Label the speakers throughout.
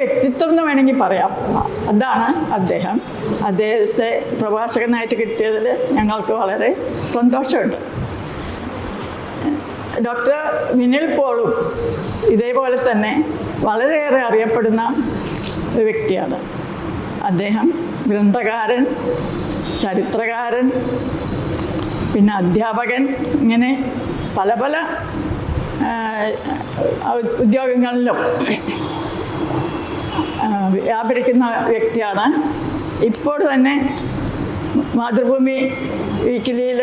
Speaker 1: വ്യക്തിത്വം എന്ന് വേണമെങ്കിൽ പറയാം. അതാണ് അദ്ദേഹം. അദ്ദേഹത്തെ പ്രഭാഷകനായിട്ട് കിട്ടിയതിൽ ഞങ്ങൾക്ക് വളരെ സന്തോഷമുണ്ട്. ഡോക്ടർ വിനിൽ പോളും ഇതേപോലെ തന്നെ വളരെയേറെ അറിയപ്പെടുന്ന ഒരു വ്യക്തിയാണ്. അദ്ദേഹം ഗ്രന്ഥകാരൻ, ചരിത്രകാരൻ, പിന്നെ അധ്യാപകൻ, ഇങ്ങനെ പല പല ഉദ്യോഗങ്ങളിലും വ്യാപരിക്കുന്ന വ്യക്തിയാണ്. ഇപ്പോൾ തന്നെ മാതൃഭൂമി വീക്കിലിയിൽ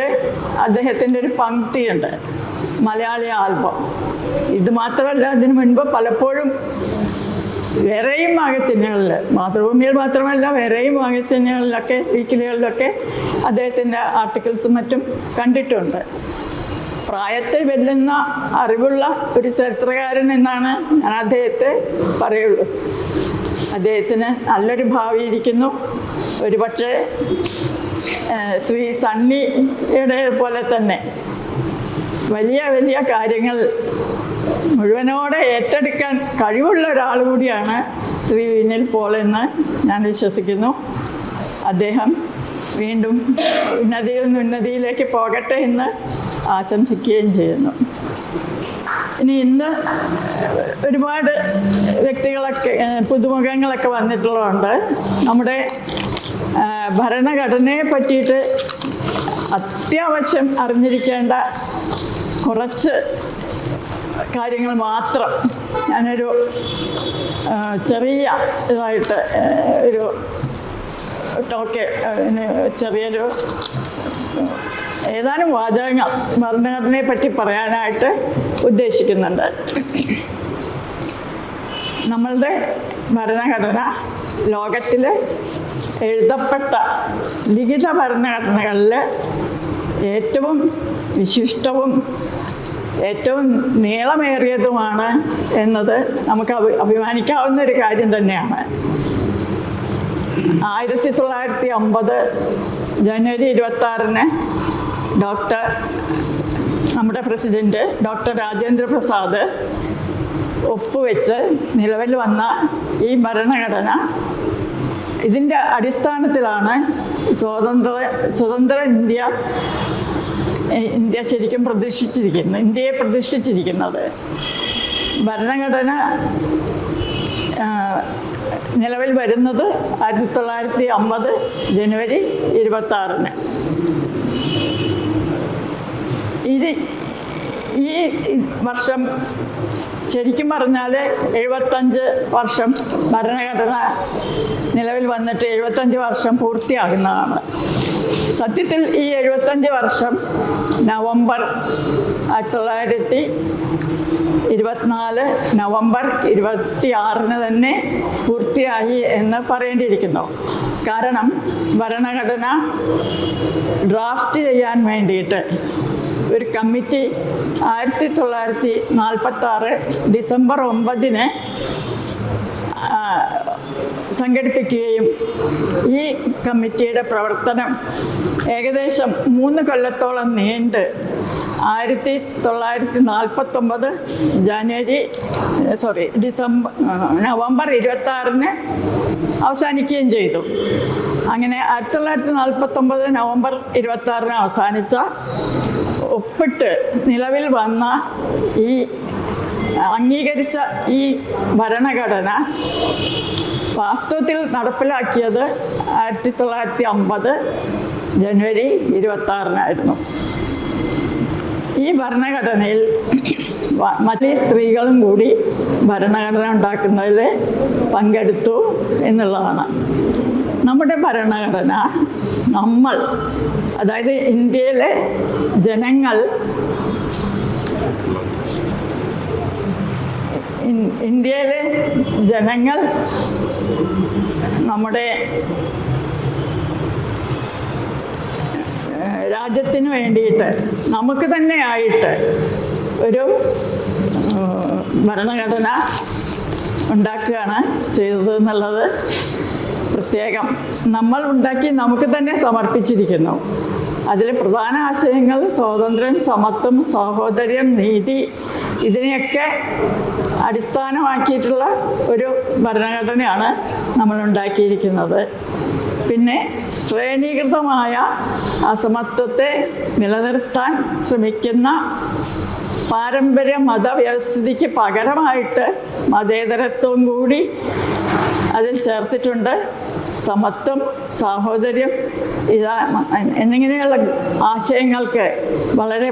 Speaker 1: അദ്ദേഹത്തിൻ്റെ ഒരു പങ്ക്തിയുണ്ട്, മലയാളി ആൽബം. ഇത് മാത്രമല്ല, ഇതിനു മുൻപ് പലപ്പോഴും വേറെയും മാഗസിനുകളിൽ, മാതൃഭൂമിയിൽ മാത്രമല്ല വേറെയും മാഗസിനുകളിലൊക്കെ വീക്കിലികളിലൊക്കെ അദ്ദേഹത്തിൻ്റെ ആർട്ടിക്കിൾസും മറ്റും കണ്ടിട്ടുണ്ട്. പ്രായത്തെ വെല്ലുന്ന അറിവുള്ള ഒരു ചരിത്രകാരൻ എന്നാണ് ഞാൻ അദ്ദേഹത്തെ പറയുള്ളൂ. അദ്ദേഹത്തിന് നല്ലൊരു ഭാവി ഇരിക്കുന്നു. ഒരുപക്ഷെ ശ്രീ സണ്ണിയുടെ പോലെ തന്നെ വലിയ വലിയ കാര്യങ്ങൾ മുഴുവനോടെ ഏറ്റെടുക്കാൻ കഴിവുള്ള ഒരാൾ കൂടിയാണ് ശ്രീ വിനിൽ പോൾ എന്ന് ഞാൻ വിശ്വസിക്കുന്നു. അദ്ദേഹം വീണ്ടും ഉന്നതിയിൽ നിന്ന് ഉന്നതിയിലേക്ക് പോകട്ടെ എന്ന് ആശംസിക്കുകയും ചെയ്യുന്നു. ഇന്ന് ഒരുപാട് വ്യക്തികളൊക്കെ പുതുമുഖങ്ങളൊക്കെ വന്നിട്ടുള്ളതുകൊണ്ട് നമ്മുടെ ഭരണഘടനയെ പറ്റിയിട്ട് അത്യാവശ്യം അറിഞ്ഞിരിക്കേണ്ട കുറച്ച് കാര്യങ്ങൾ മാത്രം ഞാനൊരു ചെറിയ ഇതായിട്ട് ഒരു ടോക്ക്, ചെറിയൊരു ഏതാനും വാചകങ്ങൾ ഭരണഘടനയെ പറ്റി പറയാനായിട്ട് ഉദ്ദേശിക്കുന്നുണ്ട്. നമ്മളുടെ ഭരണഘടന ലോകത്തിലെ എഴുതപ്പെട്ട ലിഖിത ഭരണഘടനകളിൽ ഏറ്റവും വിശിഷ്ടവും ഏറ്റവും നീളമേറിയതുമാണ് എന്നത് നമുക്ക് അഭിമാനിക്കാവുന്ന ഒരു കാര്യം തന്നെയാണ്. 1950 ജനുവരി 26 നമ്മുടെ പ്രസിഡന്റ് ഡോക്ടർ രാജേന്ദ്ര പ്രസാദ് ഒപ്പുവെച്ച് നിലവിൽ വന്ന ഈ ഭരണഘടന, ഇതിൻ്റെ അടിസ്ഥാനത്തിലാണ് സ്വതന്ത്ര ഇന്ത്യ ശരിക്കും ഇന്ത്യയെ പ്രതിഷ്ഠിച്ചിരിക്കുന്നത്. ഭരണഘടന നിലവിൽ വരുന്നത് 1950 ജനുവരി 26. ഈ വർഷം ശരിക്കും പറഞ്ഞാൽ 75 വർഷം ഭരണഘടന നിലവിൽ വന്നിട്ട് 75 വർഷം പൂർത്തിയാകുന്നതാണ്. സത്യത്തിൽ ഈ 75 വർഷം നവംബർ 1924 നവംബർ 26 തന്നെ പൂർത്തിയായി എന്ന് പറയേണ്ടിയിരിക്കുന്നു. കാരണം ഭരണഘടന ഡ്രാഫ്റ്റ് ചെയ്യാൻ വേണ്ടിയിട്ട് ഒരു കമ്മിറ്റി 1946 ഡിസംബർ 9 സംഘടിപ്പിക്കുകയും ഈ കമ്മിറ്റിയുടെ പ്രവർത്തനം ഏകദേശം 3 കൊല്ലത്തോളം നീണ്ട് 1949 നവംബർ 26 അവസാനിക്കുകയും ചെയ്തു. അങ്ങനെ 1949 നവംബർ 26 അവസാനിച്ച ഒപ്പിട്ട് നിലവിൽ വന്ന ഈ അംഗീകരിച്ച ഈ ഭരണഘടന വാസ്തവത്തിൽ നടപ്പിലാക്കിയത് 1950 ജനുവരി 26 ഈ ഭരണഘടനയിൽ മറ്റ് സ്ത്രീകളും കൂടി ഭരണഘടന ഉണ്ടാക്കുന്നതിൽ പങ്കെടുത്തു എന്നുള്ളതാണ്. നമ്മുടെ ഭരണഘടന അതായത് ഇന്ത്യയിലെ ജനങ്ങൾ നമ്മുടെ രാജ്യത്തിന് വേണ്ടിയിട്ട് നമുക്ക് തന്നെയായിട്ട് ഒരു ഭരണഘടന ഉണ്ടാക്കുകയാണ് ചെയ്തത് എന്നുള്ളത് പ്രത്യേകം നമ്മൾ ഉണ്ടാക്കി നമുക്ക് തന്നെ സമർപ്പിച്ചിരിക്കുന്നു. അതിൽ പ്രധാന ആശയങ്ങൾ സ്വാതന്ത്ര്യം, സമത്വം, സാഹോദര്യം, നീതി, ഇതിനെയൊക്കെ അടിസ്ഥാനമാക്കിയിട്ടുള്ള ഒരു ഭരണഘടനയാണ് നമ്മൾ ഉണ്ടാക്കിയിരിക്കുന്നത്. പിന്നെ ശ്രേണീകൃതമായ അസമത്വത്തെ നിലനിർത്താൻ ശ്രമിക്കുന്ന പാരമ്പര്യ മതവ്യവസ്ഥിതിക്ക് പകരമായിട്ട് മതേതരത്വം കൂടി അതിൽ ചേർത്തിട്ടുണ്ട്. സമത്വം, സാഹോദര്യം എന്നിങ്ങനെയുള്ള ആശയങ്ങൾക്ക് വളരെ